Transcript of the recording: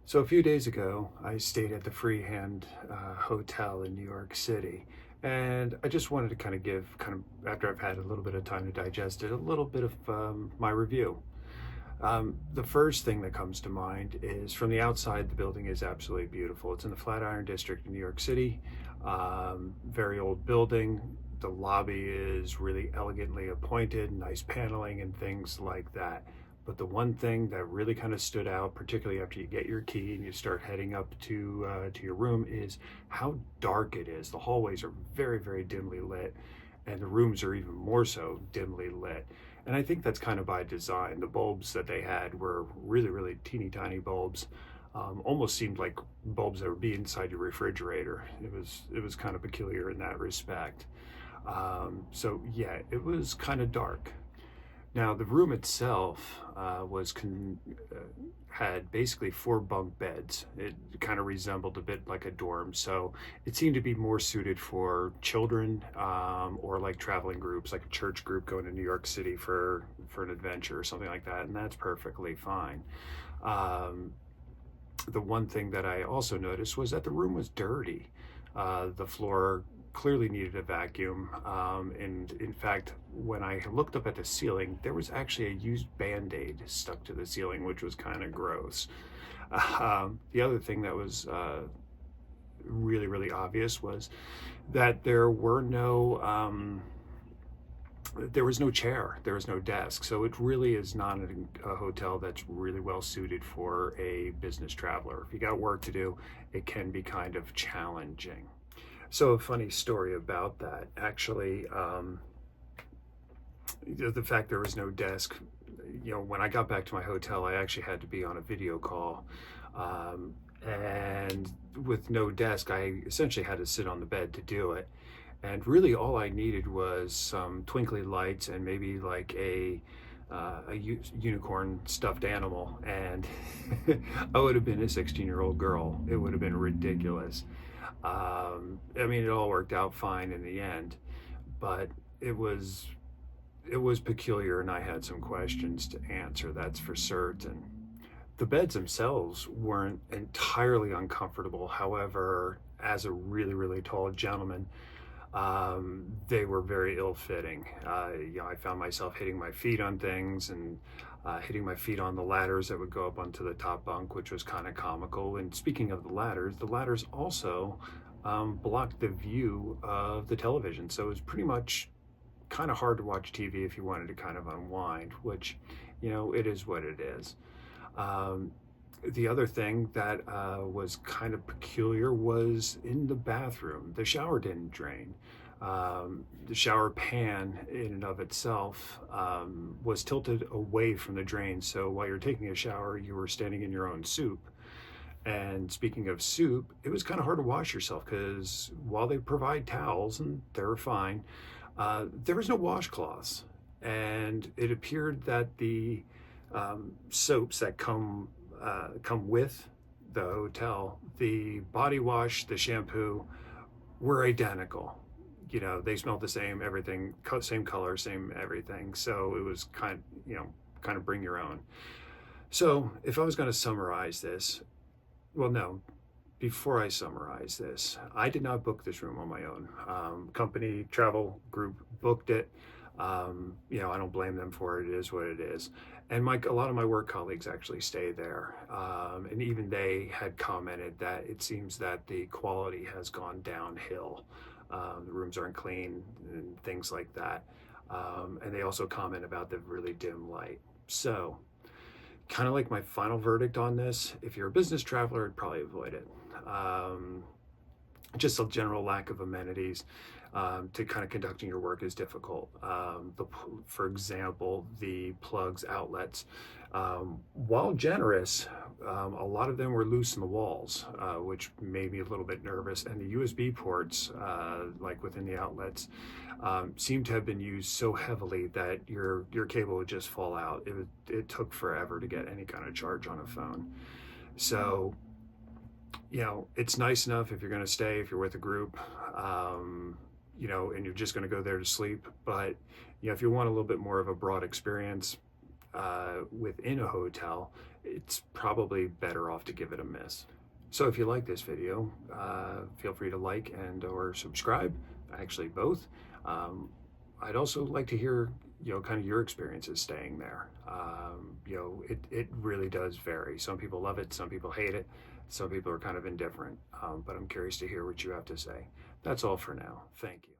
So a few days ago, I stayed at the Freehand Hotel in New York City, and I just wanted to kind of give, after I've had a little bit of time to digest it, a little bit of my review. The first thing that comes to mind is from the outside, the building is absolutely beautiful. It's in the Flatiron District in New York City, very old building. The lobby is really elegantly appointed, nice paneling and things like that. But the one thing that really kind of stood out, particularly after you get your key and you start heading up to your room, is how dark it is. The hallways are very, very dimly lit, and the rooms are even more so dimly lit. And I think that's kind of by design. The bulbs that they had were really, really teeny tiny bulbs. Almost seemed like bulbs that would be inside your refrigerator. It was kind of peculiar in that respect. So yeah, it was kind of dark. Now, the room itself had basically four bunk beds. It kind of resembled a bit like a dorm, so it seemed to be more suited for children or like traveling groups, like a church group going to New York City for an adventure or something like that, and that's perfectly fine. The one thing that I also noticed was that the room was dirty. The floor clearly needed a vacuum. And in fact, when I looked up at the ceiling, there was actually a used Band-Aid stuck to the ceiling, which was kind of gross. The other thing that was really, really obvious was that there was no chair, there was no desk. So it really is not a hotel that's really well suited for a business traveler. If you got work to do, it can be kind of challenging. So a funny story about that, actually, the fact there was no desk, when I got back to my hotel, I actually had to be on a video call. And with no desk, I essentially had to sit on the bed to do it. And really all I needed was some twinkly lights and maybe like a unicorn stuffed animal. And I would have been a 16-year-old girl. It would have been ridiculous. I mean, it all worked out fine in the end, but it was peculiar, and I had some questions to answer, that's for certain. The beds themselves weren't entirely uncomfortable. However, as a really, really tall gentleman, they were very ill-fitting. I found myself hitting my feet on things and hitting my feet on the ladders that would go up onto the top bunk, which was kind of comical. And speaking of the ladders also blocked the view of the television. So it was pretty much kind of hard to watch TV if you wanted to kind of unwind, which, it is what it is. The other thing that was kind of peculiar was in the bathroom. The shower didn't drain. The shower pan in and of itself was tilted away from the drain. So while you're taking a shower, you were standing in your own soup. And speaking of soup, it was kind of hard to wash yourself because while they provide towels, and they're fine, there was no washcloths. And it appeared that the soaps that come with the hotel, the body wash, the shampoo, were identical. They smelled the same, everything, same color, same everything. So it was kind of bring your own. So if I was going to summarize this, well, no, before I summarize this, I did not book this room on my own. Company, travel group booked it. I don't blame them for it. It is what it is. And a lot of my work colleagues actually stay there. And even they had commented that it seems that the quality has gone downhill. The rooms aren't clean and things like that. And they also comment about the really dim light. So kind of like my final verdict on this, if you're a business traveler, I'd probably avoid it. Just a general lack of amenities to kind of conducting your work is difficult. For example, the plugs outlets, while generous, a lot of them were loose in the walls, which made me a little bit nervous. And the USB ports, like within the outlets, seem to have been used so heavily that your cable would just fall out. It took forever to get any kind of charge on a phone. So, it's nice enough if you're going to stay, if you're with a group, and you're just going to go there to sleep. But, if you want a little bit more of a broad experience within a hotel, it's probably better off to give it a miss. So if you like this video, feel free to like and or subscribe, actually both. I'd also like to hear, kind of your experiences staying there. It really does vary. Some people love it, some people hate it, some people are kind of indifferent, but I'm curious to hear what you have to say. That's all for now. Thank you.